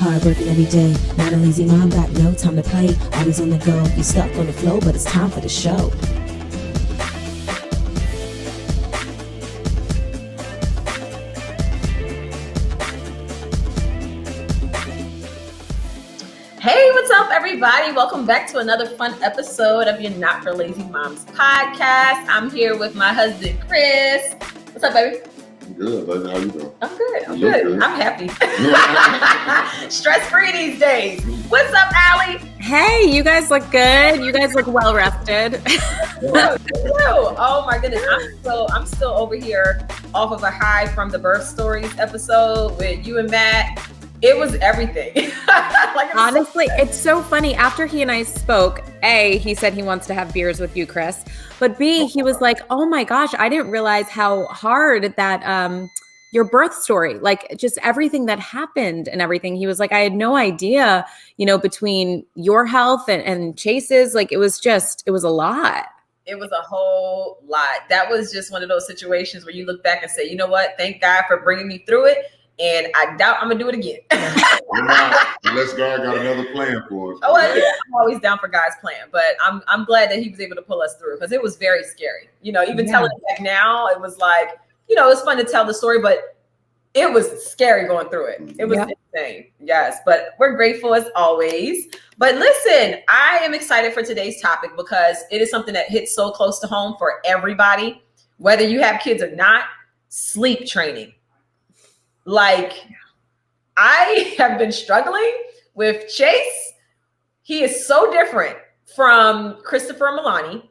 Hard working every day, not a lazy mom, got no time to play. Always on the go, you stuck on the flow, but it's time for the show. Hey, what's up, everybody? Welcome back to another fun episode of your Not for Lazy Moms podcast. I'm here with my husband, Chris. What's up, baby? Good, baby. How you doing? I'm good. I'm good. I'm happy. Stress-free these days. What's up, Allie? Hey, you guys look good. You guys look well rested. Oh my goodness. I'm still over here off of a high from the birth stories episode with you and Matt. It was everything. Honestly, it's so funny. After he and I spoke, A, he said he wants to have beers with you, Chris. But B, he was like, oh my gosh, I didn't realize how hard that your birth story, like just everything that happened and everything. He was like, I had no idea, between your health and Chase's, like it was a lot. It was a whole lot. That was just one of those situations where you look back and say, you know what? Thank God for bringing me through it. And I doubt I'm going to do it again. Unless God got another plan for us. Oh, well, yeah. I'm always down for God's plan. But I'm glad that he was able to pull us through because it was very scary. Even telling it back now, it was like, it was fun to tell the story, but it was scary going through it. It was insane. Yes. But we're grateful as always. But listen, I am excited for today's topic because it is something that hits so close to home for everybody, whether you have kids or not. Sleep training. Like, I have been struggling with Chase. He is so different from Christopher and Milani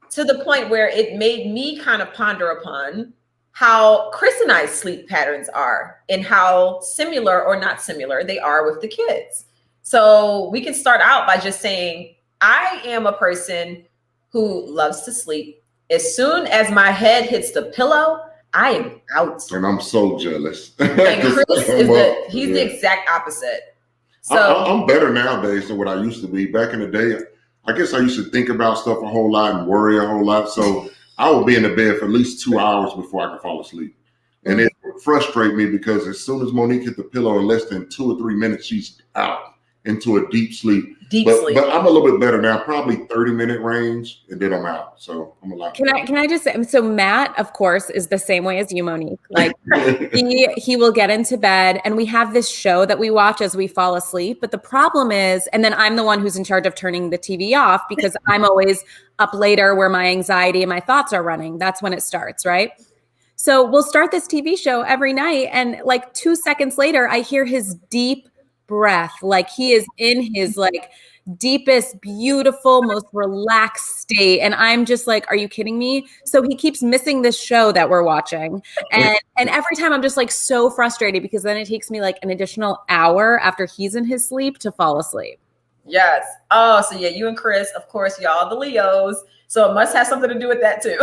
to the point where it made me kind of ponder upon how Chris and I's sleep patterns are and how similar or not similar they are with the kids. So we can start out by just saying, I am a person who loves to sleep. As soon as my head hits the pillow, I am out. And I'm so jealous. And Chris is the exact opposite. So I'm better nowadays than what I used to be. Back in the day, I guess I used to think about stuff a whole lot and worry a whole lot. So I would be in the bed for at least 2 hours before I could fall asleep. And it would frustrate me because as soon as Monique hit the pillow in less than 2 or 3 minutes, she's out into a deep sleep. But I'm a little bit better now, probably 30-minute range, and then I'm out. So I'm a lot Can I just say, so Matt, of course, is the same way as you, Monique. Like he will get into bed and we have this show that we watch as we fall asleep. But the problem is, and then I'm the one who's in charge of turning the TV off because I'm always up later where my anxiety and my thoughts are running. That's when it starts, right? So we'll start this TV show every night. And like 2 seconds later, I hear his deep breath, like he is in his like deepest, beautiful, most relaxed state. And I'm just like, are you kidding me? So he keeps missing this show that we're watching. And every time I'm just like so frustrated because then it takes me like an additional hour after he's in his sleep to fall asleep. Yes. Oh, so yeah, you and Chris, of course, y'all the Leos. So it must have something to do with that too.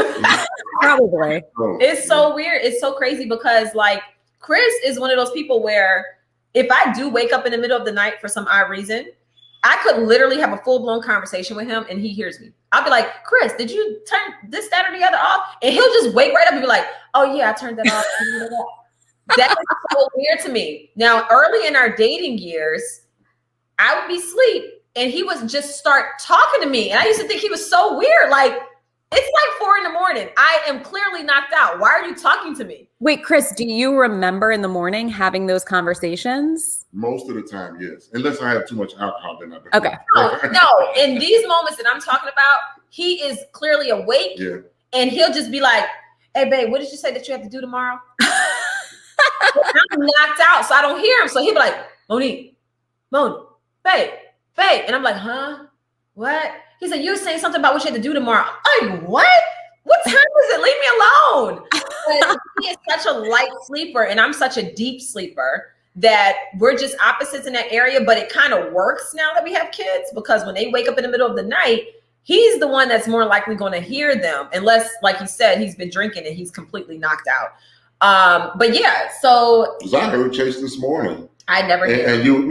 Probably. It's so weird. It's so crazy because like Chris is one of those people where if I do wake up in the middle of the night for some odd reason, I could literally have a full-blown conversation with him and he hears me. I'll be like, Chris, did you turn this, that, or the other off? And he'll just wake right up and be like, oh yeah, I turned that off. That is so weird to me. Now, early in our dating years, I would be asleep and he would just start talking to me. And I used to think he was so weird. Like, it's like 4 a.m. I am clearly knocked out. Why are you talking to me? Wait, Chris, do you remember in the morning having those conversations? Most of the time, yes. Unless I have too much alcohol, then I don't. Okay. No. In these moments that I'm talking about, he is clearly awake. Yeah. And he'll just be like, hey, babe, what did you say that you have to do tomorrow? I'm knocked out, so I don't hear him. So he'll be like, Monique, babe. And I'm like, huh? What? He said, you were saying something about what you had to do tomorrow. I'm like, what? What time is it? Leave me alone. But he is such a light sleeper and I'm such a deep sleeper that we're just opposites in that area. But it kind of works now that we have kids because when they wake up in the middle of the night, he's the one that's more likely going to hear them unless, like you said, he's been drinking and he's completely knocked out. But yeah, so. Because I heard Chase this morning. I never did. And you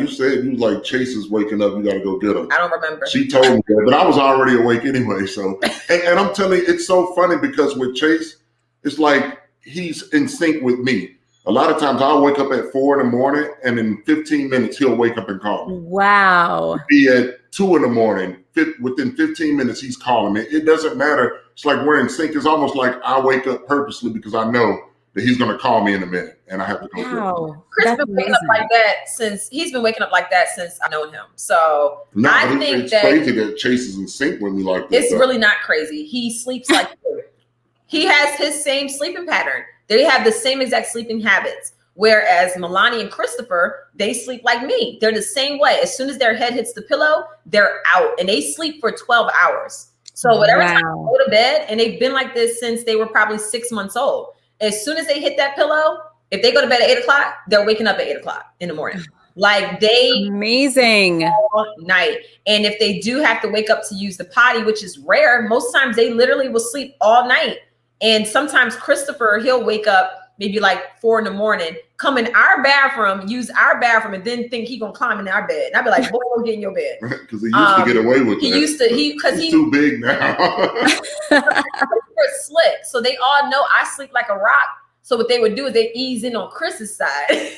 said you like Chase is waking up. You got to go get him. I don't remember. She told me that, but I was already awake anyway. So, and I'm telling you, it's so funny because with Chase, it's like he's in sync with me. A lot of times I'll wake up at 4 in the morning, and in 15 minutes he'll wake up and call me. Wow. Be at 2 in the morning, within 15 minutes he's calling me. It doesn't matter. It's like we're in sync. It's almost like I wake up purposely because I know that he's going to call me in a minute, and I have to go. Wow. Chris been waking up like that since I've known him. So no, I think it's that crazy that Chase is in sync with me like this. It's really not crazy. He sleeps like he has his same sleeping pattern. They have the same exact sleeping habits. Whereas Milani and Christopher, they sleep like me. They're the same way. As soon as their head hits the pillow, they're out, and they sleep for 12 hours. So whatever time they go to bed, and they've been like this since they were probably 6 months old. As soon as they hit that pillow, if they go to bed at 8 o'clock, they're waking up at 8 o'clock in the morning. Like they amazing all night. And if they do have to wake up to use the potty, which is rare, most times they literally will sleep all night. And sometimes Christopher, he'll wake up maybe like 4 in the morning, come in our bathroom, use our bathroom, and then think he gonna climb in our bed. And I'd be like, boy, don't get in your bed. Because he used to get away with that. He's too big now. Slick. So they all know I sleep like a rock. So what they would do is they ease in on Chris's side.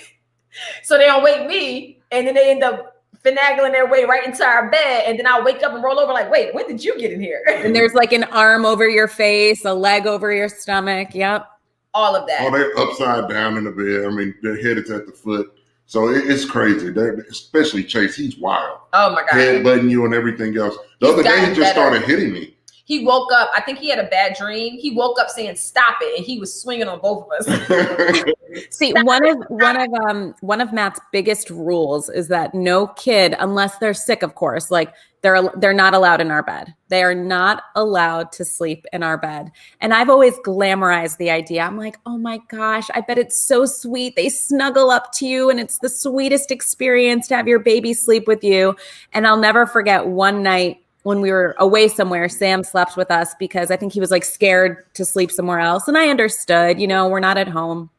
So they don't wake me, and then they end up finagling their way right into our bed, and then I'll wake up and roll over like, wait, when did you get in here? And there's like an arm over your face, a leg over your stomach. Yep. All of that. Oh, they're upside down in the bed. I mean, their head is at the foot. So it's crazy. Especially Chase, he's wild. Oh my God. Headbutting you and everything else. The other day he just started hitting me. He woke up, I think he had a bad dream. He woke up saying, stop it. And he was swinging on both of us. See, one of Matt's biggest rules is that no kid, unless they're sick, of course, like they're not allowed in our bed. They are not allowed to sleep in our bed. And I've always glamorized the idea. I'm like, oh my gosh, I bet it's so sweet. They snuggle up to you and it's the sweetest experience to have your baby sleep with you. And I'll never forget one night when we were away somewhere, Sam slept with us because I think he was like scared to sleep somewhere else. And I understood, we're not at home.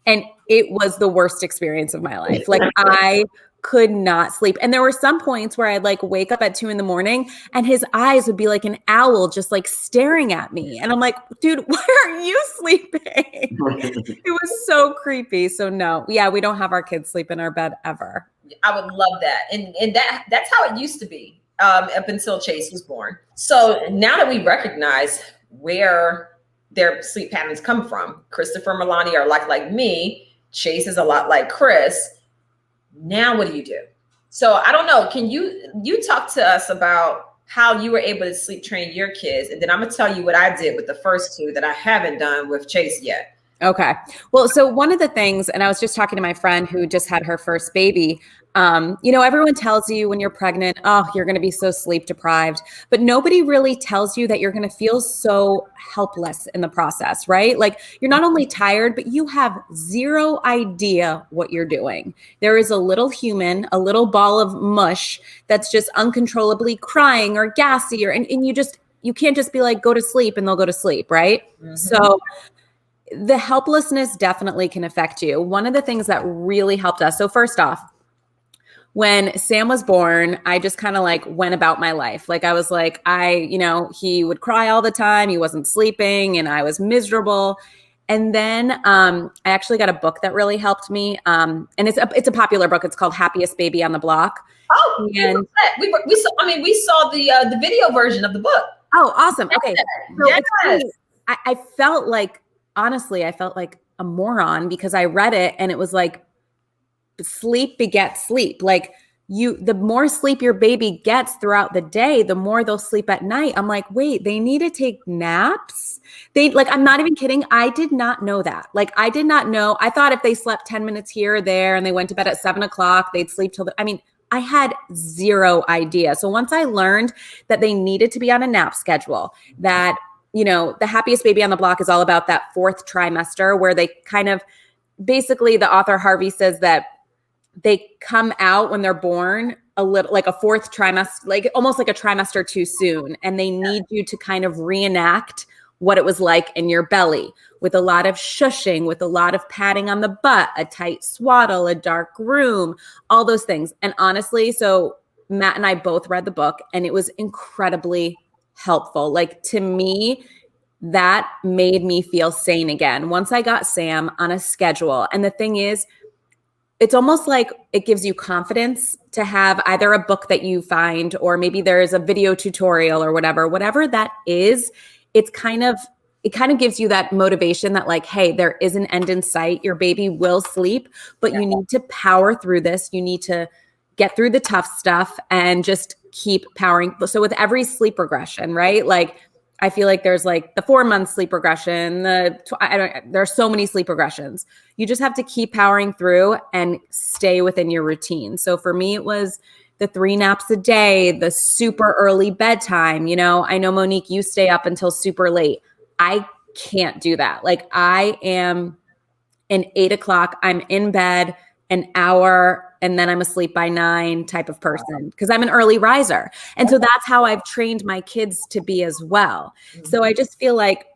And it was the worst experience of my life. Like I could not sleep. And there were some points where I'd like wake up at 2 a.m. and his eyes would be like an owl just like staring at me. And I'm like, dude, why aren't you sleeping? It was so creepy. So no, yeah, we don't have our kids sleep in our bed ever. I would love that. And that's how it used to be. Up until Chase was born. So now that we recognize where their sleep patterns come from, Christopher and Milani are like me. Chase is a lot like Chris. Now what do you do? So I don't know. Can you talk to us about how you were able to sleep train your kids? And then I'm going to tell you what I did with the first two that I haven't done with Chase yet. Okay. Well, so one of the things, and I was just talking to my friend who just had her first baby, everyone tells you when you're pregnant, oh, you're going to be so sleep deprived, but nobody really tells you that you're going to feel so helpless in the process, right? Like you're not only tired, but you have zero idea what you're doing. There is a little human, a little ball of mush that's just uncontrollably crying or gassy, and you can't just be like, go to sleep and they'll go to sleep, right? Mm-hmm. So the helplessness definitely can affect you. One of the things that really helped us. So first off, when Sam was born, I just kind of like went about my life. Like I was like, he would cry all the time. He wasn't sleeping and I was miserable. And then I actually got a book that really helped me. And it's a popular book. It's called Happiest Baby on the Block. Oh, and we saw the video version of the book. Oh, awesome. Okay. So yes. I felt like, honestly, I felt like a moron because I read it and it was like, sleep begets sleep. Like the more sleep your baby gets throughout the day, the more they'll sleep at night. I'm like, wait, they need to take naps? I'm not even kidding. I did not know that. Like, I did not know. I thought if they slept 10 minutes here or there and they went to bed at 7 o'clock, they'd sleep till I had zero idea. So once I learned that they needed to be on a nap schedule, that, the Happiest Baby on the Block is all about that 4th trimester where they kind of, basically the author Harvey says that they come out when they're born a little like a 4th trimester, like almost like a trimester too soon. And they need you to kind of reenact what it was like in your belly with a lot of shushing, with a lot of patting on the butt, a tight swaddle, a dark room, all those things. And honestly, so Matt and I both read the book and it was incredibly helpful. Like to me, that made me feel sane again. Once I got Sam on a schedule. And the thing is, it's almost like it gives you confidence to have either a book that you find, or maybe there's a video tutorial or whatever that is. It kind of gives you that motivation that like, hey, there is an end in sight. Your baby will sleep, but you need to power through this. You need to get through the tough stuff and just keep powering. So with every sleep regression, right? Like, I feel like there's like the 4-month sleep regression. There are so many sleep regressions. You just have to keep powering through and stay within your routine. So for me, it was the 3 naps a day, the super early bedtime. You know, I know, Monique, you stay up until super late. I can't do that. Like, I am an 8 o'clock, I'm in bed an hour, and then I'm asleep by 9 type of person, because I'm an early riser. And so that's how I've trained my kids to be as well. So I just feel like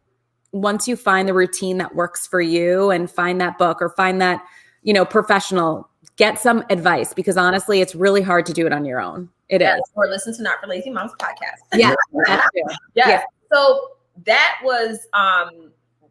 once you find the routine that works for you and find that book or find that, you know, professional, get some advice, because honestly, it's really hard to do it on your own. It is. Or listen to Not for Lazy Moms podcast. Yeah. That's true. Yeah. So that was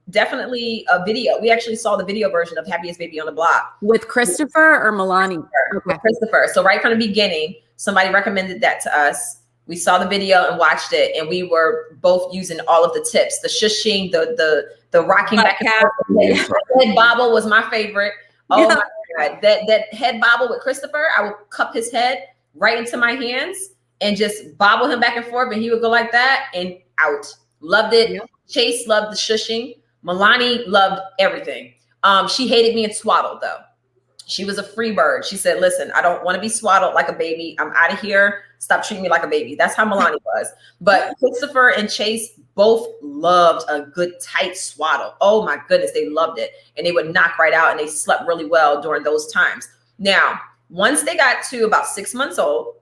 definitely a video. We actually saw the video version of Happiest Baby on the Block. With Christopher or Milani? With Christopher. So right from the beginning, somebody recommended that to us. We saw the video and watched it, and we were both using all of the tips: the shushing, the rocking back and forth. Head bobble was my favorite. Oh my God, that head bobble with Christopher, I would cup his head right into my hands and just bobble him back and forth, and he would go like that and out. Loved it. Yeah. Chase loved the shushing. Milani loved everything. She hated being swaddled though. She was a free bird. She said, listen, I don't want to be swaddled like a baby. I'm out of here. Stop treating me like a baby. That's how Milani was. But Christopher and Chase both loved a good tight swaddle. Oh my goodness, they loved it. And they would knock right out, and they slept really well during those times. Now, once they got to about 6 months old,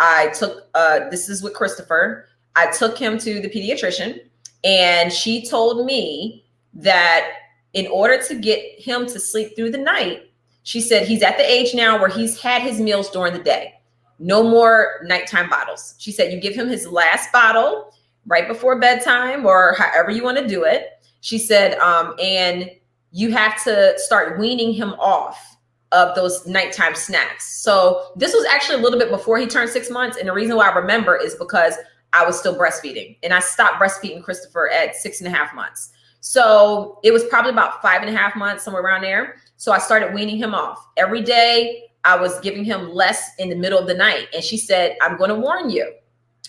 I took, this is with Christopher, I took him to the pediatrician, and she told me that in order to get him to sleep through the night, she said he's at the age now where he's had his meals during the day. No more nighttime bottles. She said you give him his last bottle right before bedtime, or however you want to do it. She said, and you have to start weaning him off of those nighttime snacks. So this was actually a little bit before he turned 6 months. And the reason why I remember is because I was still breastfeeding, and I stopped breastfeeding Christopher at 6.5 months. So it was probably about 5.5 months, somewhere around there. So I started weaning him off. Every day I was giving him less in the middle of the night. And she said, I'm going to warn you,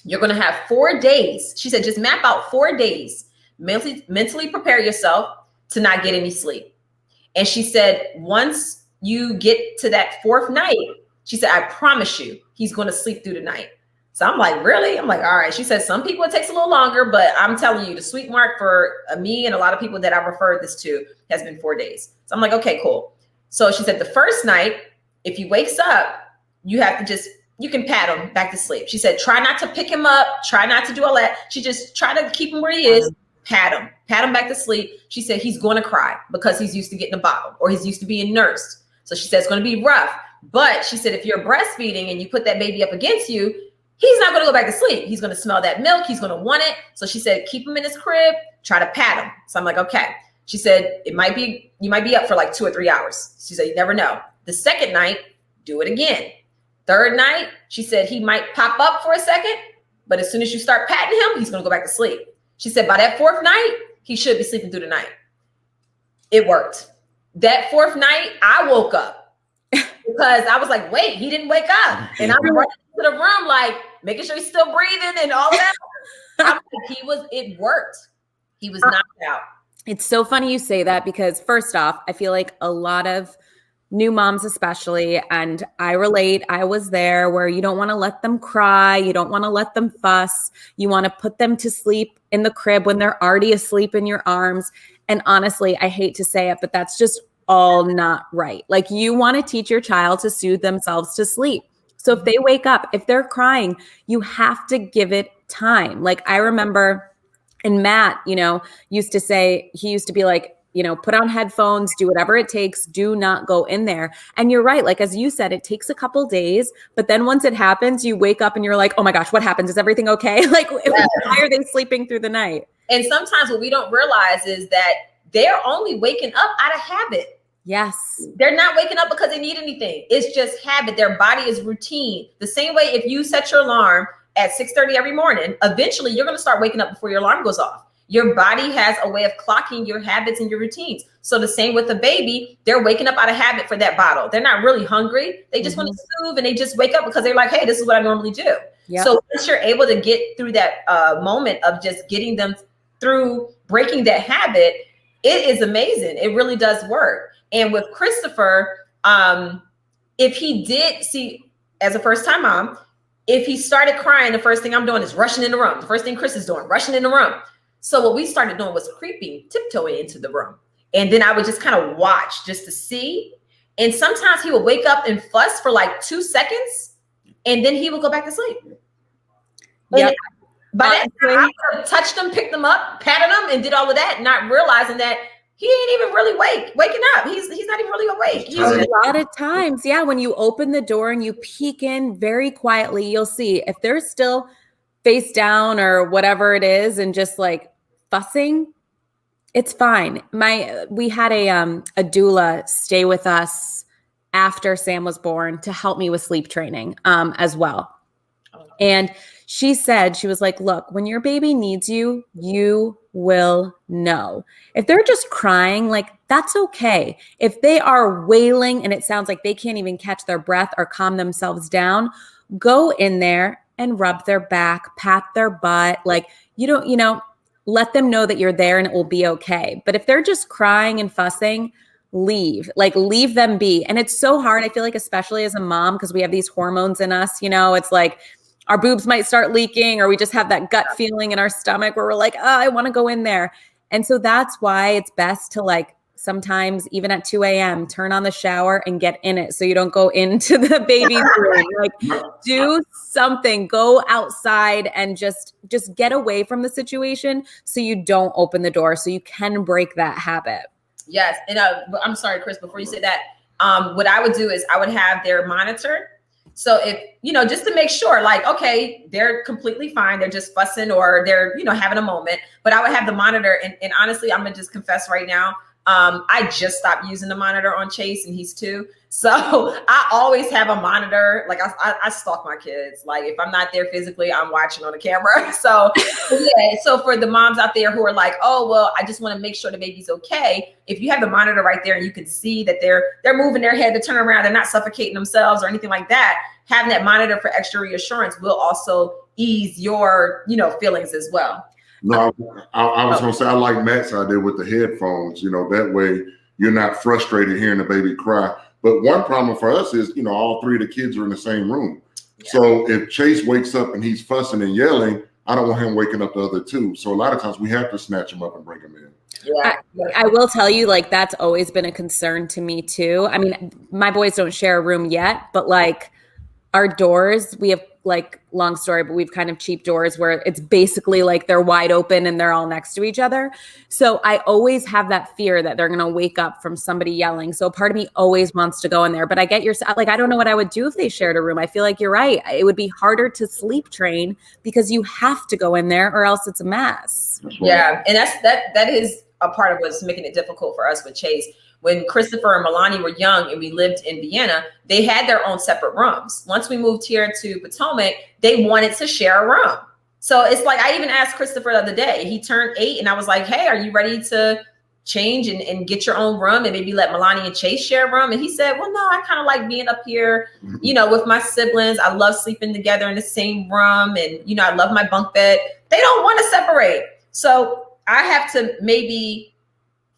you're going to have 4 days. She said, just map out 4 days, mentally prepare yourself to not get any sleep. And she said, once you get to that 4th night, she said, I promise you, he's going to sleep through the night. So I'm like, really? I'm like, all right. She said, some people it takes a little longer, but I'm telling you, the sweet mark for me and a lot of people that I've referred this to has been 4 days. So I'm like, okay, cool. So she said the first night, if he wakes up, you have to you can pat him back to sleep. She said, try not to pick him up. Try not to do all that. She just try to keep him where he is. Pat him back to sleep. She said, he's going to cry because he's used to getting a bottle, or he's used to being nursed. So she said, it's going to be rough. But she said, if you're breastfeeding and you put that baby up against you, he's not going to go back to sleep. He's going to smell that milk. He's going to want it. So she said, keep him in his crib, try to pat him. So I'm like, okay. She said, you might be up for like 2 or 3 hours. She said, you never know. The second night, do it again. Third night, she said, he might pop up for a second, but as soon as you start patting him, he's going to go back to sleep. She said, by that 4th night, he should be sleeping through the night. It worked. That 4th night, I woke up because I was like, wait, he didn't wake up. And I'm running to the room, like making sure he's still breathing and all that. I'm like, it worked. He was knocked out. It's so funny you say that, because first off, I feel like a lot of new moms especially, and I relate, I was there, where you don't want to let them cry. You don't want to let them fuss. You want to put them to sleep in the crib when they're already asleep in your arms. And honestly, I hate to say it, but that's just all not right. Like, you want to teach your child to soothe themselves to sleep. So if they wake up, if they're crying, you have to give it time. Like, I remember, and Matt, used to say, he used to be like, put on headphones, do whatever it takes, do not go in there. And you're right. Like, as you said, it takes a couple days, but then once it happens, you wake up and you're like, oh my gosh, what happened? Is everything okay? Like, why are they sleeping through the night? And sometimes what we don't realize is that they're only waking up out of habit. Yes. They're not waking up because they need anything. It's just habit. Their body is routine. The same way if you set your alarm at 6:30 every morning, eventually you're going to start waking up before your alarm goes off. Your body has a way of clocking your habits and your routines. So the same with the baby, they're waking up out of habit for that bottle. They're not really hungry. They just want to soothe, and they just wake up because they're like, hey, this is what I normally do. Yep. So once you're able to get through that moment of just getting them through breaking that habit, it is amazing. It really does work. And with Christopher, if he did see, as a first-time mom, if he started crying, the first thing I'm doing is rushing in the room. The first thing Chris is doing, rushing in the room. So what we started doing was creeping, tiptoeing into the room. And then I would just kind of watch just to see. And sometimes he would wake up and fuss for like 2 seconds, and then he would go back to sleep. Yep. By that time, I touched him, picked him up, patted him, and did all of that, not realizing that he ain't even really waking up. He's not even really awake. A lot of times, yeah, when you open the door and you peek in very quietly, you'll see if they're still face down or whatever it is and just like fussing, it's fine. We had a doula stay with us after Sam was born to help me with sleep training as well. And she said, she was like, look, when your baby needs you, you will know. If they're just crying, like, that's okay. If they are wailing and it sounds like they can't even catch their breath or calm themselves down, go in there and rub their back, pat their butt. Like, let them know that you're there and it will be okay. But if they're just crying and fussing, leave them be. And it's so hard. I feel like, especially as a mom, because we have these hormones in us, it's like our boobs might start leaking, or we just have that gut feeling in our stomach where we're like, oh, I want to go in there. And so that's why it's best to, like, sometimes even at 2 a.m., turn on the shower and get in it so you don't go into the baby's room. Like, do something, go outside and just get away from the situation so you don't open the door, so you can break that habit. Yes. And I'm sorry, Chris, before you say that, what I would do is I would have their monitor. So if, just to make sure, like, okay, they're completely fine. They're just fussing or they're, having a moment. But I would have the monitor. And honestly, I'm going to just confess right now, I just stopped using the monitor on Chase, and he's 2. So I always have a monitor. Like, I stalk my kids. Like, if I'm not there physically, I'm watching on the camera. So yeah. So for the moms out there who are like, oh, well, I just want to make sure the baby's okay. If you have the monitor right there and you can see that they're moving their head to turn around, they're not suffocating themselves or anything like that, having that monitor for extra reassurance will also ease your, feelings as well. No, I was going to say, I like Matt's idea with the headphones, that way you're not frustrated hearing the baby cry. But one problem for us is, all 3 of the kids are in the same room. Yeah. So if Chase wakes up and he's fussing and yelling, I don't want him waking up the other 2. So a lot of times we have to snatch him up and bring him in. Yeah. I will tell you, like, that's always been a concern to me too. I mean, my boys don't share a room yet, but like our doors, we have, like, long story, but we've kind of cheap doors where it's basically like they're wide open and they're all next to each other. So I always have that fear that they're going to wake up from somebody yelling. So part of me always wants to go in there, but I get I don't know what I would do if they shared a room. I feel like you're right. It would be harder to sleep train because you have to go in there or else it's a mess. Yeah. And that is a part of what's making it difficult for us with Chase. When Christopher and Milani were young and we lived in Vienna, they had their own separate rooms. Once we moved here to Potomac, they wanted to share a room. So it's like, I even asked Christopher the other day, he turned 8 and I was like, hey, are you ready to change and get your own room and maybe let Milani and Chase share a room? And he said, well, no, I kind of like being up here, with my siblings. I love sleeping together in the same room. And, I love my bunk bed. They don't want to separate. So I have to maybe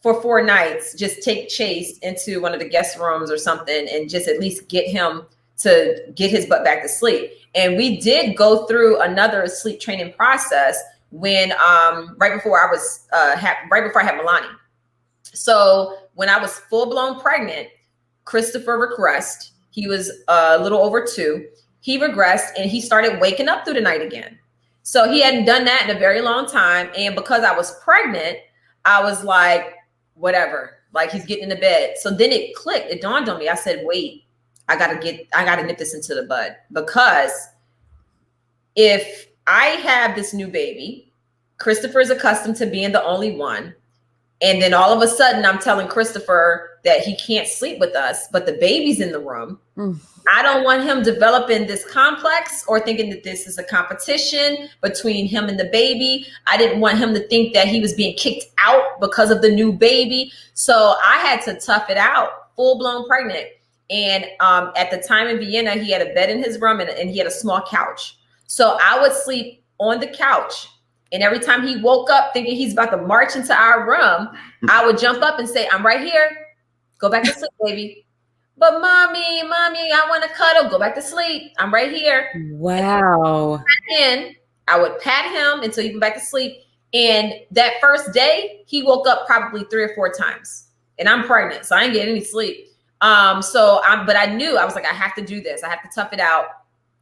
for 4 nights, just take Chase into one of the guest rooms or something and just at least get him to get his butt back to sleep. And we did go through another sleep training process when right before I had Milani. So when I was full blown pregnant, Christopher regressed. He was a little over 2. He regressed and he started waking up through the night again. So he hadn't done that in a very long time. And because I was pregnant, I was like, whatever, like, he's getting into bed. So then it clicked. It dawned on me. I said, wait, I gotta nip this into the bud, because if I have this new baby Christopher's accustomed to being the only one. And then all of a sudden I'm telling Christopher that he can't sleep with us, but the baby's in the room. I don't want him developing this complex or thinking that this is a competition between him and the baby. I didn't want him to think that he was being kicked out because of the new baby. So I had to tough it out, full blown pregnant. And at the time in Vienna, he had a bed in his room and he had a small couch. So I would sleep on the couch. And every time he woke up thinking he's about to march into our room, I would jump up and say, I'm right here. Go back to sleep, baby. But mommy, I want to cuddle. Go back to sleep. I'm right here. Wow. And I would pat him until he went back to sleep. And that first day, he woke up probably 3 or 4 times. And I'm pregnant, so I didn't get any sleep. But I knew, I was like, I have to do this. I have to tough it out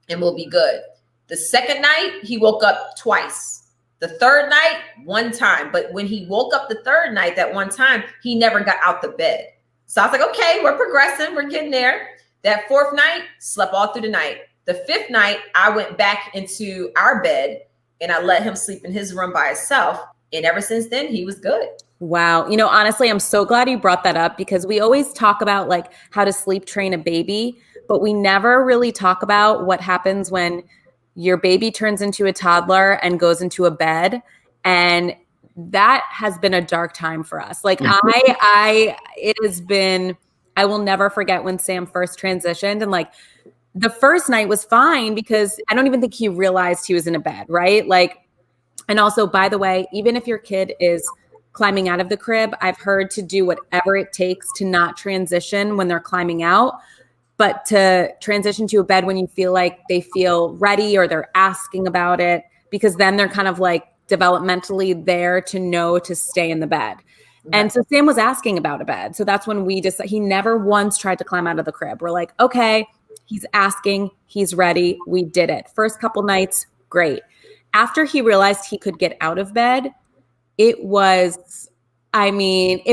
and we'll be good. The second night, he woke up twice. The third night, 1 time. But when he woke up the third night, that 1 time, he never got out the bed. So I was like, okay, we're progressing. We're getting there. That 4th night, slept all through the night. The 5th night, I went back into our bed and I let him sleep in his room by himself. And ever since then, he was good. Wow. You know, honestly, I'm so glad you brought that up because we always talk about like how to sleep train a baby, but we never really talk about what happens when your baby turns into a toddler and goes into a bed. And that has been a dark time for us. Like I will never forget when Sam first transitioned and like the first night was fine because I don't even think he realized he was in a bed, right? Like, and also, by the way, even if your kid is climbing out of the crib, I've heard to do whatever it takes to not transition when they're climbing out, but to transition to a bed when you feel like they feel ready or they're asking about it, because then they're kind of like developmentally there to know to stay in the bed. Right. And so Sam was asking about a bed. So that's when we decided, he never once tried to climb out of the crib. We're like, okay, he's asking, he's ready. We did it. First couple nights, great. After he realized he could get out of bed, it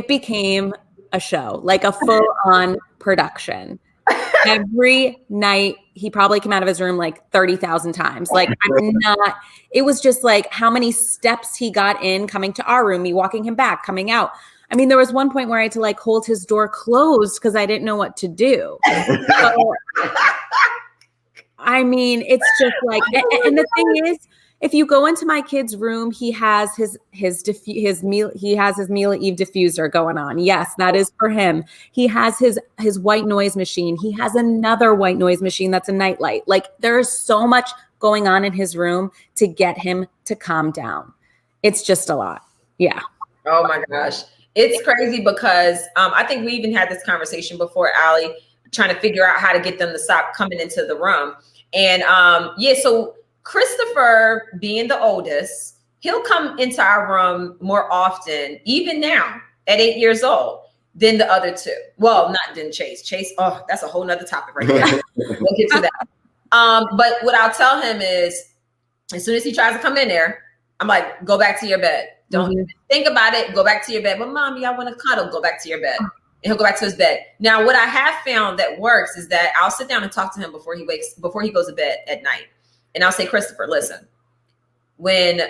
became a show, like a full on production. Every night he probably came out of his room like 30,000 times. Like it was just like how many steps he got in coming to our room, me walking him back, coming out. I mean, there was one point where I had to like hold his door closed because I didn't know what to do. So, I mean, it's just like, and the thing is, if you go into my kid's room, he has his Mila Eve diffuser going on. Yes, that is for him. He has his white noise machine. He has another white noise machine that's a nightlight. Like there is so much going on in his room to get him to calm down. It's just a lot. Yeah. Oh my gosh. It's crazy because I think we even had this conversation before, Allie, trying to figure out how to get them to stop coming into the room. And so Christopher, being the oldest, he'll come into our room more often, even now at 8 years old, than the other 2. Well, not than Chase. Chase, oh, that's a whole nother topic right there. We'll get to that. But what I'll tell him is, as soon as he tries to come in there, I'm like, go back to your bed. Don't even think about it. Go back to your bed. But mommy, I want to cuddle. Go back to your bed. And he'll go back to his bed. Now, what I have found that works is that I'll sit down and talk to him before he goes to bed at night. And I'll say, Christopher, listen, when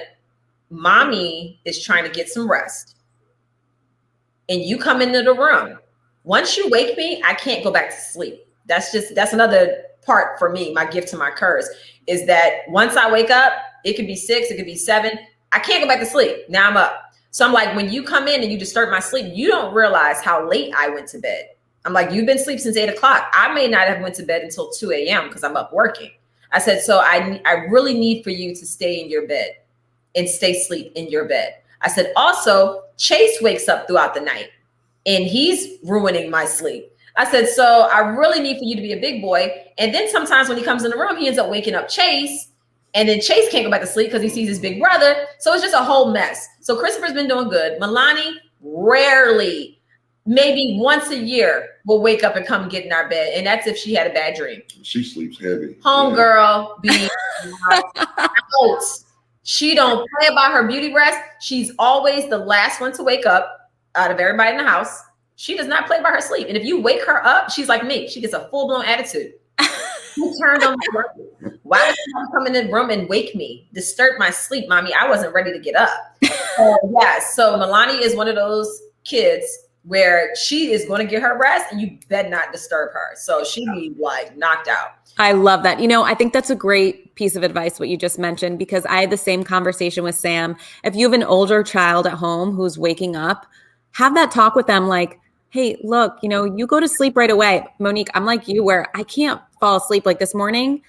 mommy is trying to get some rest and you come into the room, once you wake me, I can't go back to sleep. That's another part for me. My gift to my curse is that once I wake up, it could be 6, it could be 7. I can't go back to sleep. Now I'm up. So I'm like, when you come in and you disturb my sleep, you don't realize how late I went to bed. I'm like, you've been asleep since 8 o'clock. I may not have went to bed until 2 a.m. because I'm up working. I said, so I really need for you to stay in your bed and stay asleep in your bed. I said, also, Chase wakes up throughout the night and he's ruining my sleep. I said, so I really need for you to be a big boy. And then sometimes when he comes in the room, he ends up waking up Chase. And then Chase can't go back to sleep because he sees his big brother. So it's just a whole mess. So Christopher's been doing good. Milani rarely, maybe once a year, will wake up and come get in our bed. And that's if she had a bad dream. She sleeps heavy. Homegirl be out. She don't play about her beauty rest. She's always the last one to wake up out of everybody in the house. She does not play about her sleep. And if you wake her up, she's like me. She gets a full-blown attitude. Who turned on my light? Why would someone come in the room and wake me, disturb my sleep, mommy? I wasn't ready to get up. So Milani is one of those kids where she is going to get her rest and you better not disturb her. So she be like knocked out. I love that. I think that's a great piece of advice, what you just mentioned, because I had the same conversation with Sam. If you have an older child at home who's waking up, have that talk with them like, hey, look, you go to sleep right away. Monique, I'm like you where I can't fall asleep. Like this morning,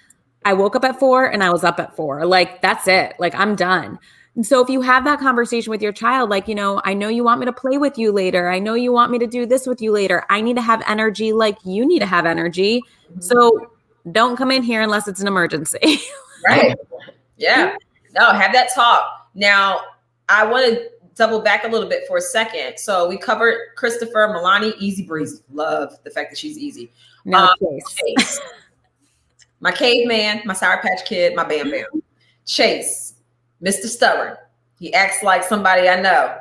I woke up at 4 and I was up at 4. Like, that's it. Like, I'm done. And so if you have that conversation with your child, like, I know you want me to play with you later. I know you want me to do this with you later. I need to have energy like you need to have energy. So don't come in here unless it's an emergency. Right. Yeah. No, have that talk. Now, I want to double back a little bit for a second. So we covered Christopher, Milani, easy breezy. Love the fact that she's easy. Chase. My caveman, my Sour Patch Kid, my Bam Bam. Chase, Mr. Stubborn. He acts like somebody I know.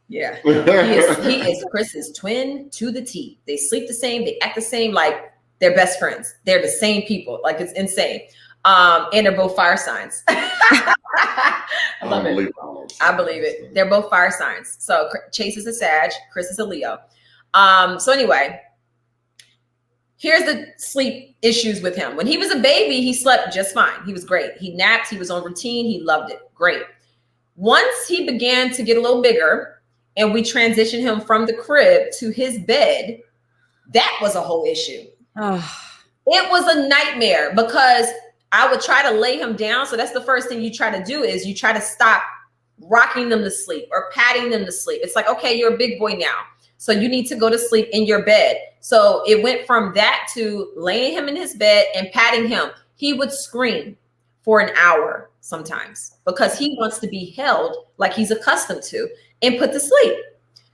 Yeah. He is Chris's twin to the T. They sleep the same. They act the same, like they're best friends. They're the same people. Like, it's insane. And they're both fire signs. I love it. I believe it. They're both fire signs. So Chase is a Sag, Chris is a Leo. So anyway, here's the sleep issues with him. When he was a baby, he slept just fine. He was great. He napped. He was on routine. He loved it. Great. Once he began to get a little bigger and we transitioned him from the crib to his bed, that was a whole issue. It was a nightmare because I would try to lay him down. So that's the first thing you try to do is you try to stop rocking them to sleep or patting them to sleep. It's like, okay, you're a big boy now. So you need to go to sleep in your bed. So it went from that to laying him in his bed and patting him. He would scream for an hour sometimes because he wants to be held like he's accustomed to and put to sleep.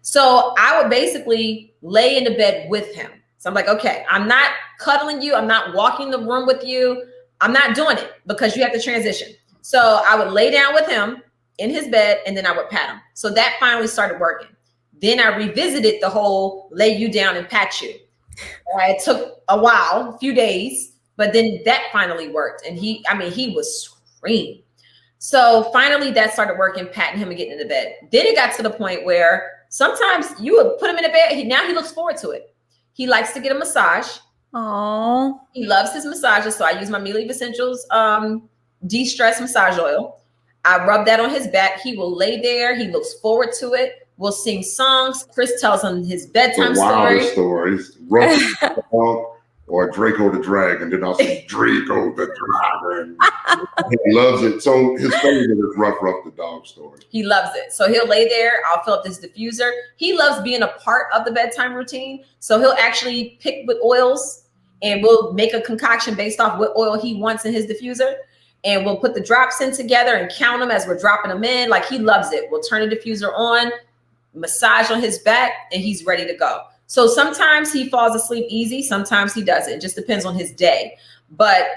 So I would basically lay in the bed with him. So I'm like, okay, I'm not cuddling you. I'm not walking the room with you. I'm not doing it because you have to transition. So I would lay down with him in his bed and then I would pat him. So that finally started working. Then I revisited the whole lay you down and pat you. It took a while, a few days, but then that finally worked. And he was screaming. So finally that started working, patting him and getting into bed. Then it got to the point where sometimes you would put him in the bed. Now he looks forward to it. He likes to get a massage. Oh, he loves his massages. So I use my Me Leave Essentials de-stress massage oil. I rub that on his back. He will lay there. He looks forward to it. We'll sing songs. Chris tells him his bedtime stories. Ruff or Draco the Dragon. Then I'll say Draco the Dragon. He loves it. So his favorite is Ruff the dog story. He loves it. So he'll lay there. I'll fill up this diffuser. He loves being a part of the bedtime routine. So he'll actually pick with oils and we'll make a concoction based off what oil he wants in his diffuser. And we'll put the drops in together and count them as we're dropping them in. Like, he loves it. We'll turn the diffuser on, massage on his back, and he's ready to go. So sometimes he falls asleep easy. Sometimes he doesn't. It just depends on his day. But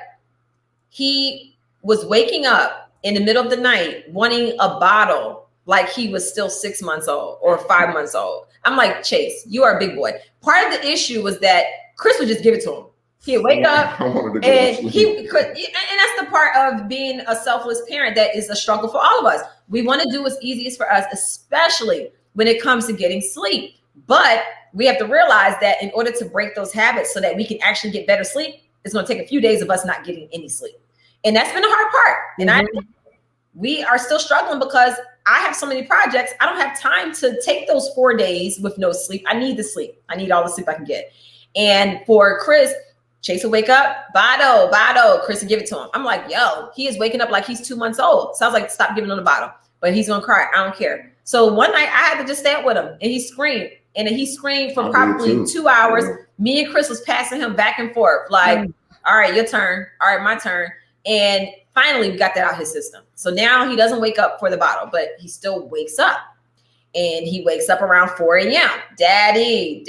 he was waking up in the middle of the night wanting a bottle like he was still 6 months old or 5 months old. I'm like, Chase, you are a big boy. Part of the issue was that Chris would just give it to him. He'd wake up and he could, and that's the part of being a selfless parent that is a struggle for all of us. We want to do what's easiest for us, especially when it comes to getting sleep. But we have to realize that in order to break those habits so that we can actually get better sleep, it's going to take a few days of us not getting any sleep. And that's been the hard part. And we are still struggling because I have so many projects. I don't have time to take those 4 days with no sleep. I need the sleep. I need all the sleep I can get. And for Chris, Chase will wake up, bottle. Chris will give it to him. I'm like, yo, he is waking up like he's 2 months old. Sounds like stop giving him the bottle, but he's gonna cry. I don't care. So one night I had to just stay up with him, and he screamed, and he screamed for probably 2 hours. Yeah. Me and Chris was passing him back and forth, like, all right, your turn. All right, my turn. And finally, we got that out of his system. So now he doesn't wake up for the bottle, but he still wakes up, and he wakes up around 4 a.m. Daddy.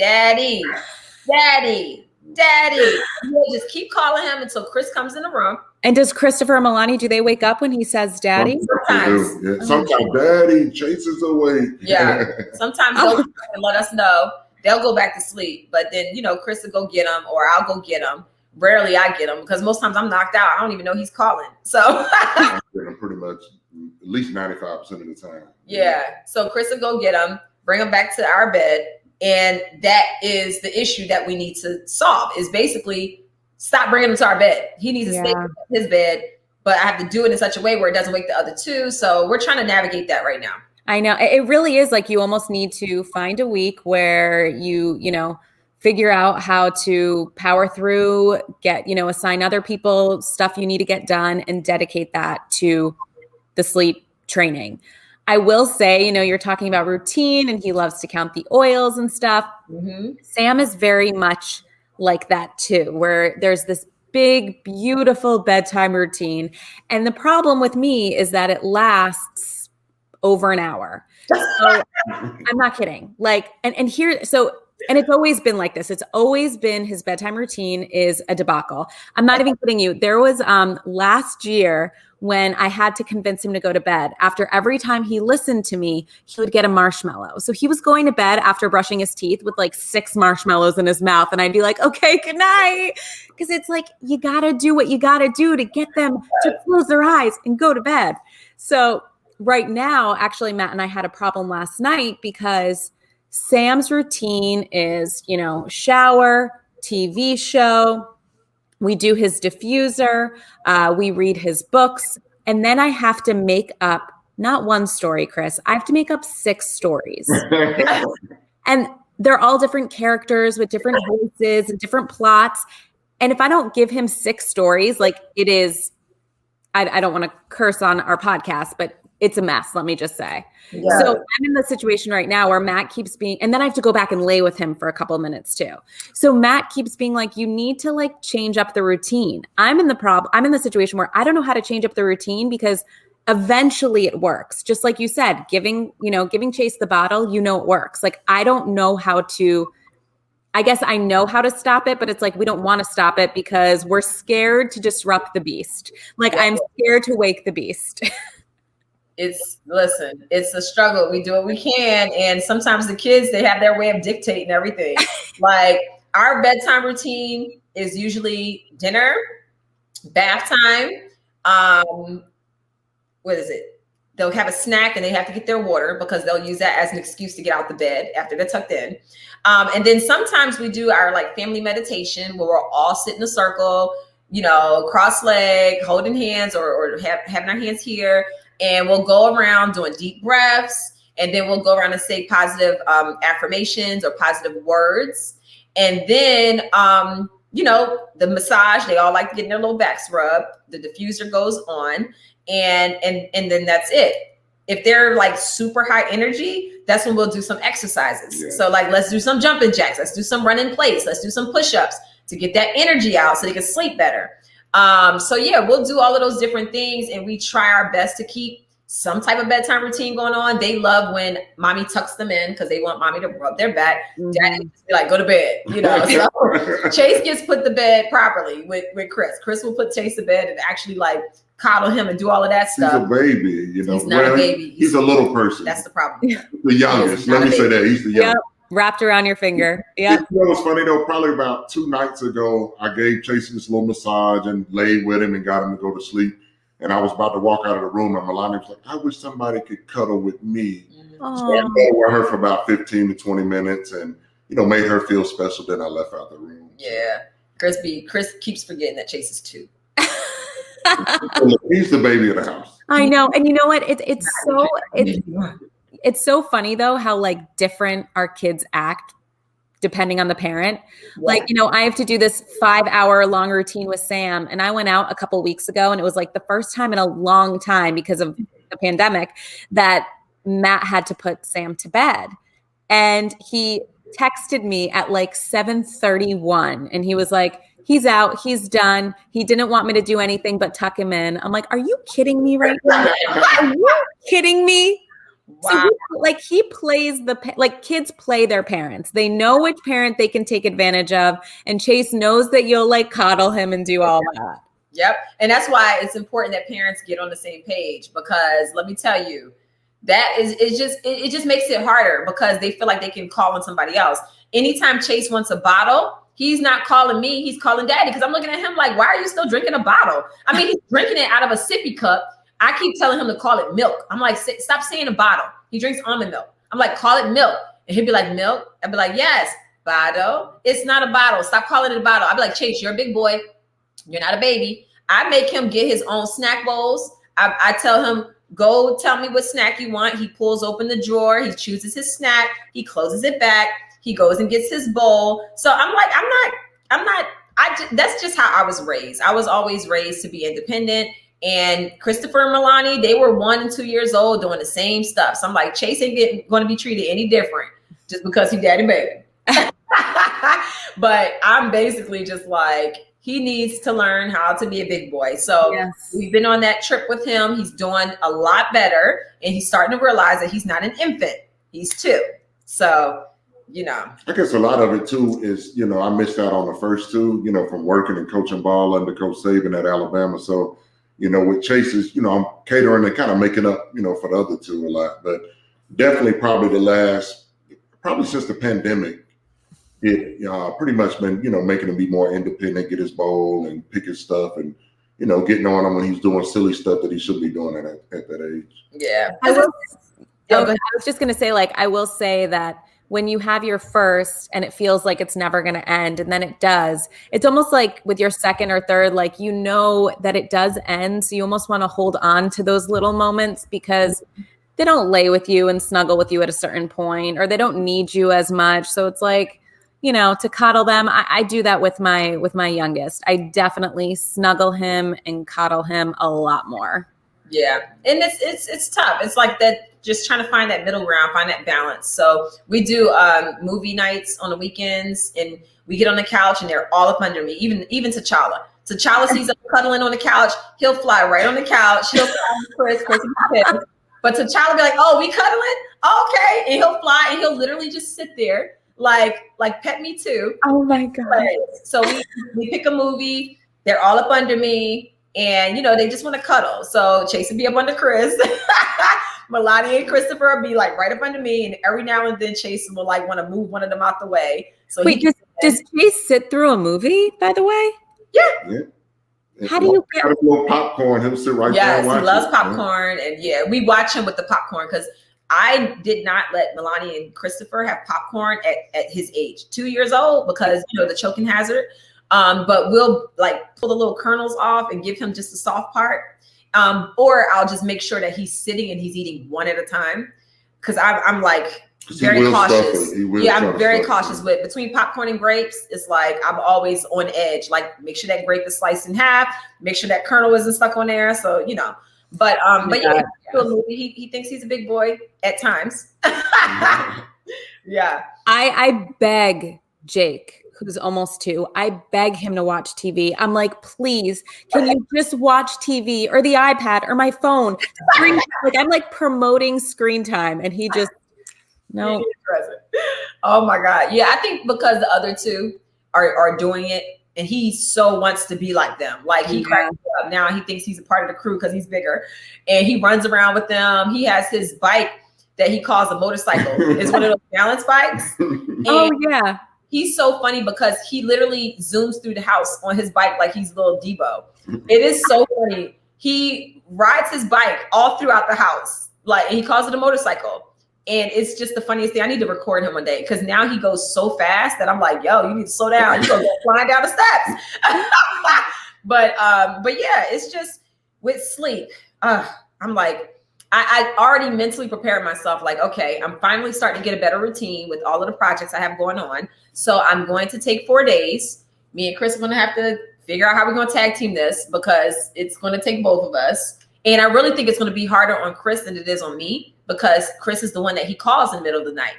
We'll just keep calling him until Chris comes in the room. And does Christopher and Milani, do they wake up when he says daddy? Sometimes. Yeah. Sometimes daddy chases away. Yeah. Sometimes they'll and let us know. They'll go back to sleep. But then, Chris will go get them or I'll go get them. rarely I get him because most times I'm knocked out. I don't even know he's calling. So I get him pretty much at least 95% of the time. yeah. So Chris will go get him, bring him back to our bed. And that is the issue that we need to solve, is basically stop bringing him to our bed. He needs to stay in his bed, but I have to do it in such a way where it doesn't wake the other two. So we're trying to navigate that right now. I know it really is like you almost need to find a week where you know, figure out how to power through, get, you know, assign other people stuff you need to get done and dedicate that to the sleep training. I will say, you know, you're talking about routine and he loves to count the oils and stuff. Mm-hmm. Sam is very much like that too, where there's this big, beautiful bedtime routine. And the problem with me is that it lasts over an hour. So I'm not kidding. Like, and here, so, and it's always been like this. It's always been his bedtime routine is a debacle. I'm not even kidding you. There was last year when I had to convince him to go to bed. After every time he listened to me, he would get a marshmallow. So he was going to bed after brushing his teeth with like 6 marshmallows in his mouth. And I'd be like, okay, good night. Because it's like, you got to do what you got to do to get them to close their eyes and go to bed. So right now, actually, Matt and I had a problem last night because Sam's routine is, you know, shower, TV show, we do his diffuser, we read his books, and then I have to make up not one story, Chris. I have to make up 6 stories. And they're all different characters with different voices and different plots. And if I don't give him 6 stories, like it is, I don't want to curse on our podcast, but it's a mess, let me just say. Yeah. So I'm in the situation right now where Matt keeps being, and then I have to go back and lay with him for a couple of minutes too. So Matt keeps being like, you need to like change up the routine. I'm in the situation where I don't know how to change up the routine because eventually it works. Just like you said, giving Chase the bottle, you know, it works. Like, I don't know how to, I guess I know how to stop it, but it's like, we don't want to stop it because we're scared to disrupt the beast. Like, I'm scared to wake the beast. It's a struggle. We do what we can. And sometimes the kids, they have their way of dictating everything. Like our bedtime routine is usually dinner, bath time. What is it? They'll have a snack and they have to get their water because they'll use that as an excuse to get out the bed after they're tucked in. And then sometimes we do our like family meditation where we're all sit in a circle, you know, cross-legged, holding hands or having our hands here. And we'll go around doing deep breaths. And then we'll go around and say positive affirmations or positive words. And then, you know, the massage, they all like to get their little backs rubbed. The diffuser goes on and then that's it. If they're like super high energy, that's when we'll do some exercises. Yeah. So like, let's do some jumping jacks. Let's do some run in place. Let's do some push-ups to get that energy out so they can sleep better. So yeah, we'll do all of those different things and we try our best to keep some type of bedtime routine going on. They love when mommy tucks them in because they want mommy to rub their back. Mm-hmm. Daddy just be like, go to bed, you know. So Chase gets put to bed properly with Chris. Chris will put Chase to bed and actually like coddle him and do all of that stuff. He's a baby, you know. He's not a baby. He's a little person. That's the problem. The youngest. Let me say that. He's the youngest. Yep. Wrapped around your finger. Yeah. You know what's funny though? Probably about 2 nights ago, I gave Chase this little massage and laid with him and got him to go to sleep. And I was about to walk out of the room and Melania was like, I wish somebody could cuddle with me. Aww. So I cuddled with her for about 15 to 20 minutes and, you know, made her feel special. Then I left out the room. Yeah. Chris keeps forgetting that Chase is 2. He's the baby of the house. I know. And you know what? It's so funny though, how like different our kids act depending on the parent. Yeah. Like, you know, I have to do this 5-hour long routine with Sam. And I went out a couple weeks ago and it was like the first time in a long time because of the pandemic that Matt had to put Sam to bed. And he texted me at like 7:31 and he was like, he's out, he's done. He didn't want me to do anything but tuck him in. I'm like, are you kidding me right now? Are you kidding me? Wow. So he plays kids play their parents. They know which parent they can take advantage of. And Chase knows that you'll like coddle him and do all that. Yep. And that's why it's important that parents get on the same page because let me tell you, it just makes it harder because they feel like they can call on somebody else. Anytime Chase wants a bottle, he's not calling me, he's calling daddy. Because I'm looking at him like, why are you still drinking a bottle? I mean, he's drinking it out of a sippy cup. I keep telling him to call it milk. I'm like, stop saying a bottle. He drinks almond milk. I'm like, call it milk. And he'd be like, milk? I'd be like, yes, bottle. It's not a bottle. Stop calling it a bottle. I'd be like, Chase, you're a big boy. You're not a baby. I make him get his own snack bowls. I tell him, go tell me what snack you want. He pulls open the drawer. He chooses his snack. He closes it back. He goes and gets his bowl. So I'm like, that's just how I was raised. I was always raised to be independent. And Christopher and Milani, they were 1 and 2 years old doing the same stuff. So I'm like, Chase ain't going to be treated any different just because he daddy baby. But I'm basically just like, he needs to learn how to be a big boy. So we've been on that trip with him. He's doing a lot better. And he's starting to realize that he's not an infant. He's 2. So, I guess a lot of it too is, I missed out on the first 2, from working and coaching ball under Coach Saban at Alabama. So, with Chase's, I'm catering and kind of making up, for the other 2 a lot. But definitely probably since the pandemic, it pretty much been, making him be more independent, get his bowl and pick his stuff and, getting on him when he's doing silly stuff that he should be doing at that age. Yeah. I was just going to say, I will say that when you have your first and it feels like it's never going to end, and then it does, it's almost like with your second or third, that it does end. So you almost want to hold on to those little moments because they don't lay with you and snuggle with you at a certain point, or they don't need you as much. So it's like, to cuddle them. I do that with my youngest. I definitely snuggle him and cuddle him a lot more. Yeah. And it's tough. It's like that, just trying to find that middle ground, find that balance. So we do movie nights on the weekends, and we get on the couch and they're all up under me, even T'Challa. T'Challa sees us cuddling on the couch. He'll fly right on the couch. He'll fly on Chris. But T'Challa be like, oh, we cuddling? Okay. And he'll fly and he'll literally just sit there like pet me too. Oh my God. So we pick a movie. They're all up under me. And, they just want to cuddle. So Chase would be up under Chris. Milani and Christopher would be right up under me. And every now and then Chase will want to move one of them out the way. So wait, does Chase sit through a movie, by the way? Yeah. How do you get a little popcorn? He'll sit right there. Yes, he loves popcorn. And we watch him with the popcorn because I did not let Milani and Christopher have popcorn at his age, 2 years old, because, the choking hazard. But we'll pull the little kernels off and give him just the soft part. Or I'll just make sure that he's sitting and he's eating one at a time. Cause I'm very cautious. I'm very cautious with between popcorn and grapes. It's I'm always on edge. Make sure that grape is sliced in half, make sure that kernel isn't stuck on there. So, but yeah, he thinks he's a big boy at times. Yeah. I beg Jake, who's almost 2, I beg him to watch TV. I'm like, please, can you just watch TV or the iPad or my phone? I'm promoting screen time, and he just no. Oh my God. Yeah, I think because the other 2 are doing it, and he so wants to be like them. He cracks up now. He thinks he's a part of the crew because he's bigger, and he runs around with them. He has his bike that he calls a motorcycle. It's one of those balance bikes. Oh yeah. He's so funny because he literally zooms through the house on his bike like he's little Debo. It is so funny. He rides his bike all throughout the house. And he calls it a motorcycle. And it's just the funniest thing. I need to record him one day because now he goes so fast that I'm like, yo, you need to slow down. You're going to go flying down the steps. But yeah, it's just with sleep. I'm I already mentally prepared myself okay, I'm finally starting to get a better routine with all of the projects I have going on. So I'm going to take 4 days. Me and Chris are going to have to figure out how we're going to tag team this because it's going to take both of us. And I really think it's going to be harder on Chris than it is on me because Chris is the one that he calls in the middle of the night.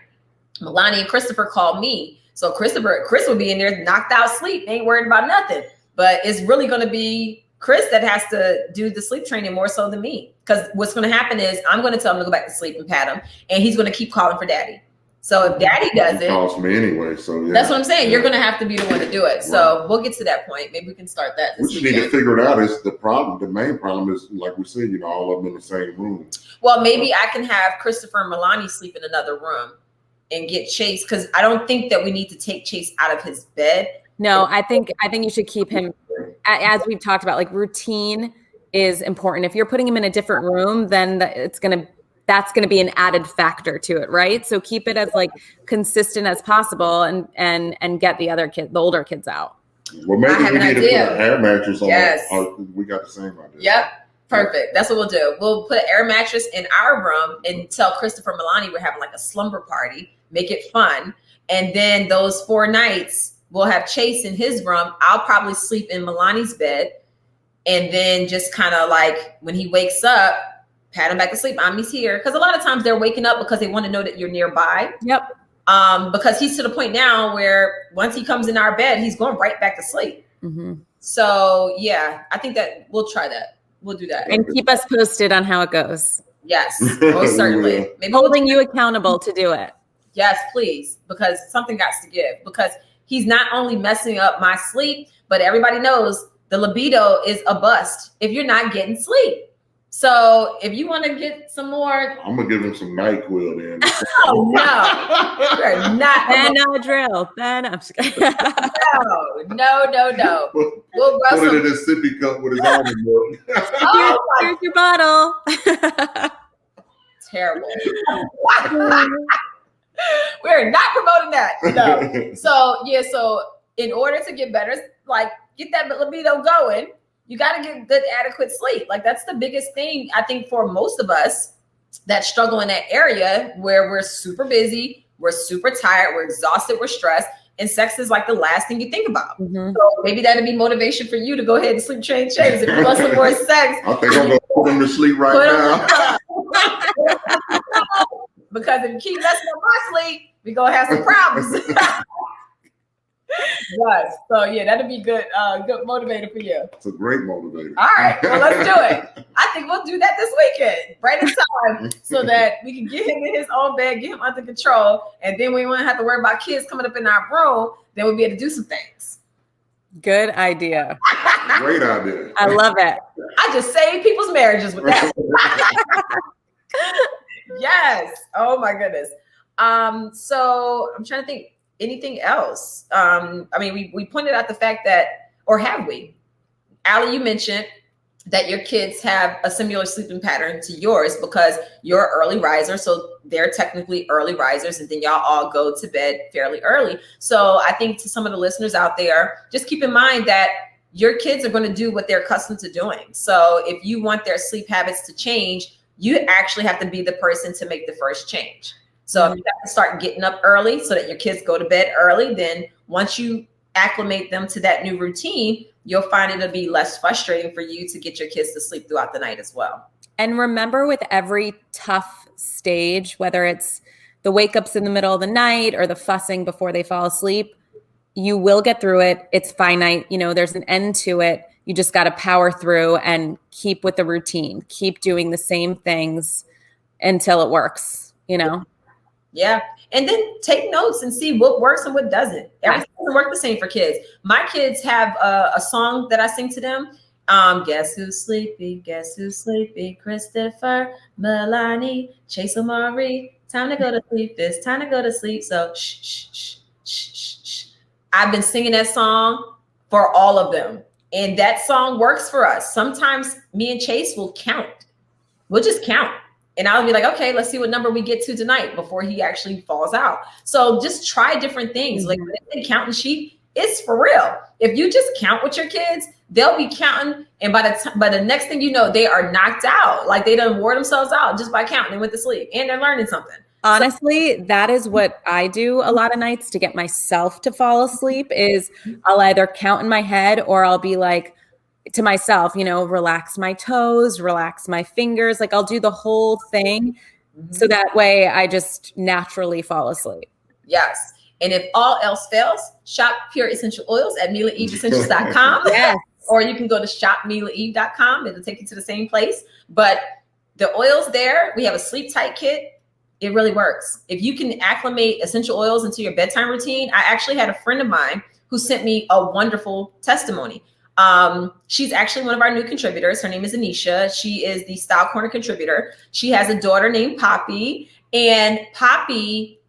Milani and Christopher call me. So Chris will be in there knocked out sleep, ain't worried about nothing. But it's really going to be Chris that has to do the sleep training more so than me. Because what's going to happen is I'm going to tell him to go back to sleep and pat him, and he's going to keep calling for daddy. So if daddy does it, calls me anyway. So yeah. That's what I'm saying. Yeah. You're going to have to be the one to do it. Right. So we'll get to that point. Maybe we can start that. We just need to figure it out. Is the problem? The main problem is, like we said, all of them in the same room. Well, maybe I can have Christopher and Milani sleep in another room and get Chase, because I don't think that we need to take Chase out of his bed. No, I think you should keep him, as we've talked about, like routine is important. If you're putting him in a different room, then that's going to be an added factor to it, right? So keep it as like consistent as possible and get the older kids out. Well, maybe we need to put an air mattress on. Yes. We got the same idea. Yep. Perfect. That's what we'll do. We'll put an air mattress in our room and tell Christopher and Milani we're having like a slumber party, make it fun. And then those 4 nights, we'll have Chase in his room. I'll probably sleep in Milani's bed. And then just kind of like when he wakes up, pat him back to sleep. Ami's here. Because a lot of times they're waking up because they want to know that you're nearby. Yep. Because he's to the point now where once he comes in our bed, he's going right back to sleep. Mm-hmm. So yeah, I think that we'll try that. We'll do that. And keep us posted on how it goes. Yes, most certainly. Maybe holding you accountable to do it. Yes, please, because something got to give. Because he's not only messing up my sleep, but everybody knows the libido is a bust if you're not getting sleep. So if you want to get some more, I'm gonna give him some NyQuil then. Oh no, you're not. Benadryl. I'm just kidding. No. We'll put it in a sippy cup with his almond milk. Here's your bottle. Terrible. We're not promoting that. No. So in order to get better, like get that libido going, you got to get good, adequate sleep. Like that's the biggest thing, I think, for most of us that struggle in that area where we're super busy, we're super tired, we're exhausted, we're stressed, and sex is like the last thing you think about. Mm-hmm. So maybe that'd be motivation for you to go ahead and sleep train Chase. If you want some more sex, I think I'm gonna put him to sleep right now. Because if you keep messing up my sleep, we're gonna have some problems. Yes. So yeah, that'd be good motivator for you. It's a great motivator. All right, well, let's do it. I think we'll do that this weekend, right in time, so that we can get him in his own bed, get him under control, and then we won't have to worry about kids coming up in our room. Then we'll be able to do some things. Good idea. Great idea. I love it. I just saved people's marriages with that. Yes. Oh my goodness. So I'm trying to think. Anything else? I mean, we pointed out the fact that, or have we? Allie, you mentioned that your kids have a similar sleeping pattern to yours because you're an early riser. So they're technically early risers, and then y'all all go to bed fairly early. So I think to some of the listeners out there, just keep in mind that your kids are going to do what they're accustomed to doing. So if you want their sleep habits to change, you actually have to be the person to make the first change. So if you have to start getting up early so that your kids go to bed early, then once you acclimate them to that new routine, you'll find it'll be less frustrating for you to get your kids to sleep throughout the night as well. And remember, with every tough stage, whether it's the wake ups in the middle of the night or the fussing before they fall asleep, you will get through it. It's finite. There's an end to it. You just got to power through and keep with the routine. Keep doing the same things until it works, Yeah. And then take notes and see what works and what doesn't. Everything doesn't work the same for kids. My kids have a song that I sing to them. Guess who's sleepy? Guess who's sleepy? Christopher, Milani, Chase, Amari. Time to go to sleep. It's time to go to sleep. So shh, shh, shh, shh, shh, shh. I've been singing that song for all of them. And that song works for us. Sometimes me and Chase will count. We'll just count. And I'll be like, okay, let's see what number we get to tonight before he actually falls out. So just try different things. Like the counting sheet, it's for real. If you just count with your kids, they'll be counting. And by the next thing you know, they are knocked out. Like they done wore themselves out just by counting and went to sleep. And they're learning something. Honestly, that is what I do a lot of nights to get myself to fall asleep is I'll either count in my head or I'll be like, to myself, relax my toes, relax my fingers. Like I'll do the whole thing. So that way I just naturally fall asleep. Yes. And if all else fails, shop Pure Essential Oils at MilaEveEssentials.com. Yes. Or you can go to shopmilaeve.com. It'll take you to the same place. But the oils there, we have a sleep tight kit. It really works. If you can acclimate essential oils into your bedtime routine, I actually had a friend of mine who sent me a wonderful testimony. She's actually one of our new contributors. Her name is Anisha. She is the Style Corner contributor. She has a daughter named Poppy, and Poppy,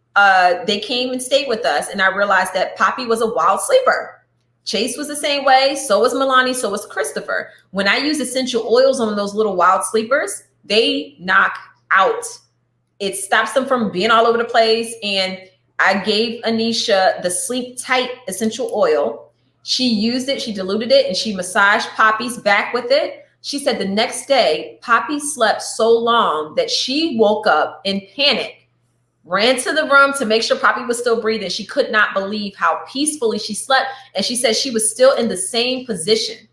they came and stayed with us. And I realized that Poppy was a wild sleeper. Chase was the same way. So was Milani. So was Christopher. When I use essential oils on those little wild sleepers, they knock out. It stops them from being all over the place. And I gave Anisha the Sleep Tight essential oil. She used it. She diluted it and she massaged Poppy's back with it. She said the next day, Poppy slept so long that she woke up in panic, ran to the room to make sure Poppy was still breathing. She could not believe how peacefully she slept. And she said she was still in the same position.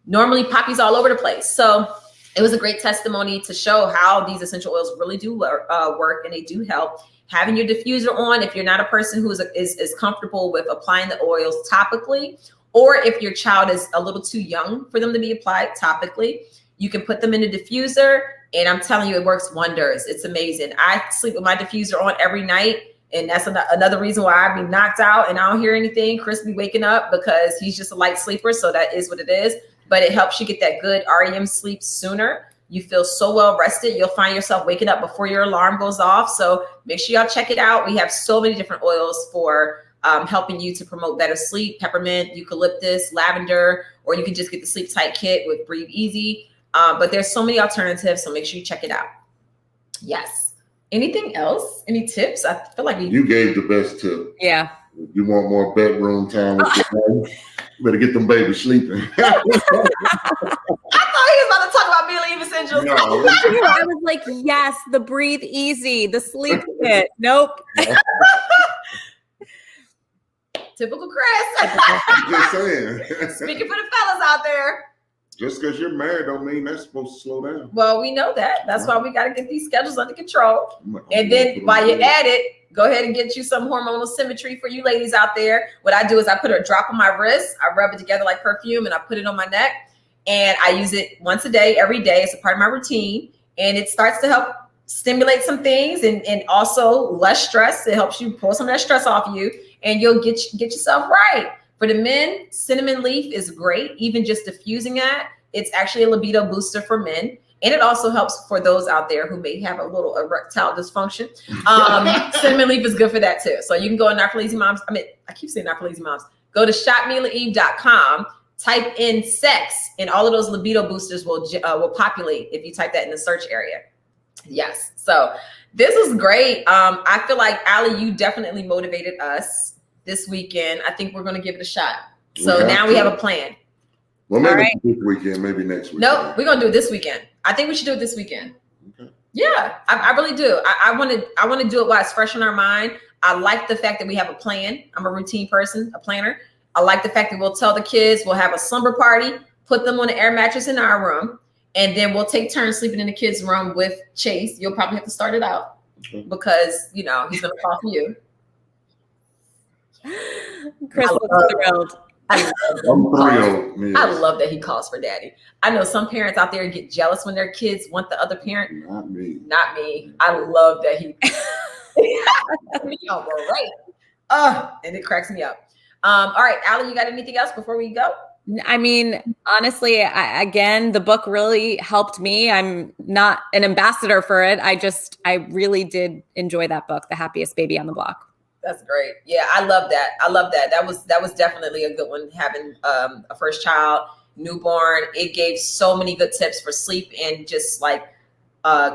Normally, Poppy's all over the place. So it was a great testimony to show how these essential oils really do work and they do help. Having your diffuser on, if you're not a person who is comfortable with applying the oils topically, or if your child is a little too young for them to be applied topically, you can put them in a diffuser. And I'm telling you, it works wonders. It's amazing. I sleep with my diffuser on every night. And that's another reason why I be knocked out and I don't hear anything. Chris be waking up because he's just a light sleeper. So that is what it is. But it helps you get that good REM sleep sooner. You feel so well rested. You'll find yourself waking up before your alarm goes off. So make sure y'all check it out. We have so many different oils for helping you to promote better sleep: peppermint, eucalyptus, lavender, or you can just get the Sleep Tight kit with Breathe Easy. But there's so many alternatives, so make sure you check it out. Yes. Anything else? Any tips? I feel like you gave the best tip. Yeah. If you want more bedroom time with your baby, you better get them babies sleeping. I thought he was about to talk about Believe Essentials. No. I was like, yes, the Breathe Easy, the sleep kit. Nope. Typical Chris. Just saying. Speaking for the fellas out there. Just because you're married don't mean that's supposed to slow down. Well, we know that. That's why we got to get these schedules under control. And then while you're at it, go ahead and get you some hormonal symmetry for you ladies out there. What I do is I put a drop on my wrist, I rub it together like perfume, and I put it on my neck. And I use it once a day, every day. It's a part of my routine. And it starts to help stimulate some things and also less stress. It helps you pull some of that stress off you, and you'll get yourself right. For the men, cinnamon leaf is great. Even just diffusing that, it's actually a libido booster for men. And it also helps for those out there who may have a little erectile dysfunction. Cinnamon leaf is good for that too. So you can go on Not For Lazy Moms. I keep saying Not For Lazy Moms. Go to shopmilaeve.com, type in sex, and all of those libido boosters will populate if you type that in the search area. Yes. So this was great. I feel like, Allie, you definitely motivated us this weekend. I think we're going to give it a shot. So now we have a plan. Well, maybe this weekend, maybe next week. No, we're going to do it this weekend. I think we should do it this weekend. Okay. Yeah, I really do. I want to do it while it's fresh in our mind. I like the fact that we have a plan. I'm a routine person, a planner. I like the fact that we'll tell the kids, we'll have a slumber party, put them on an air mattress in our room, and then we'll take turns sleeping in the kids' room with Chase. You'll probably have to start it out because, he's going to call for you. Chris is thrilled. I love that he calls for daddy. I know some parents out there get jealous when their kids want the other parent. Not me. Not me. I love that he. All right. And it cracks me up. All right, Allie, you got anything else before we go? I mean, honestly, again, the book really helped me. I'm not an ambassador for it. I really did enjoy that book, The Happiest Baby on the Block. That's great. Yeah, I love that. That was definitely a good one. Having a first child, newborn, it gave so many good tips for sleep and just like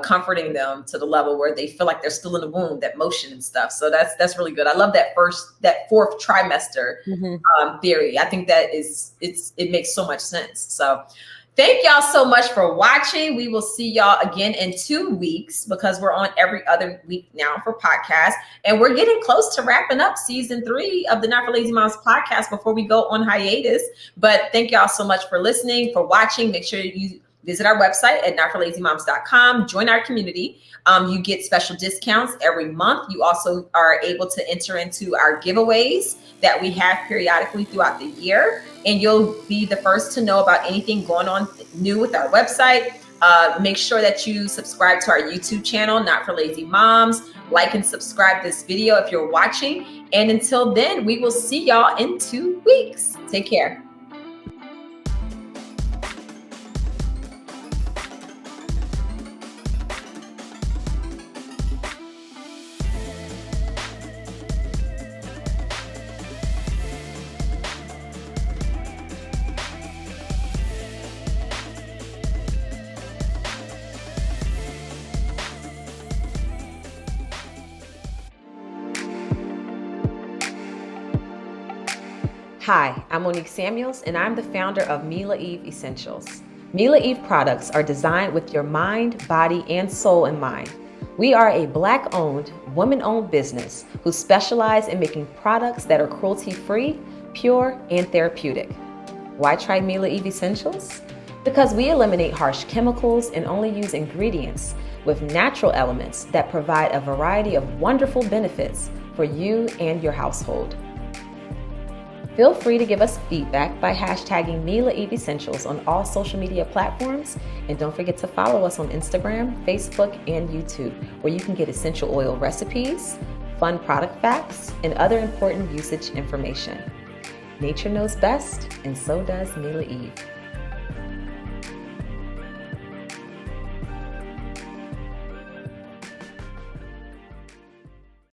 comforting them to the level where they feel like they're still in the womb, that motion and stuff. So that's really good. I love that fourth trimester theory. I think that it makes so much sense. So thank y'all so much for watching. We will see y'all again in 2 weeks because we're on every other week now for podcasts. And we're getting close to wrapping up season 3 of the Not For Lazy Moms podcast before we go on hiatus. But thank y'all so much for listening, for watching. Make sure you visit our website at notforlazymoms.com. Join our community. You get special discounts every month. You also are able to enter into our giveaways that we have periodically throughout the year. And you'll be the first to know about anything going on new with our website. Make sure that you subscribe to our YouTube channel, Not For Lazy Moms. Like and subscribe this video if you're watching. And until then, we will see y'all in 2 weeks. Take care. Hi, I'm Monique Samuels, and I'm the founder of Mila Eve Essentials. Mila Eve products are designed with your mind, body, and soul in mind. We are a Black-owned, woman-owned business who specialize in making products that are cruelty-free, pure, and therapeutic. Why try Mila Eve Essentials? Because we eliminate harsh chemicals and only use ingredients with natural elements that provide a variety of wonderful benefits for you and your household. Feel free to give us feedback by hashtagging Mila Eve Essentials on all social media platforms. And don't forget to follow us on Instagram, Facebook, and YouTube, where you can get essential oil recipes, fun product facts, and other important usage information. Nature knows best, and so does Mila Eve.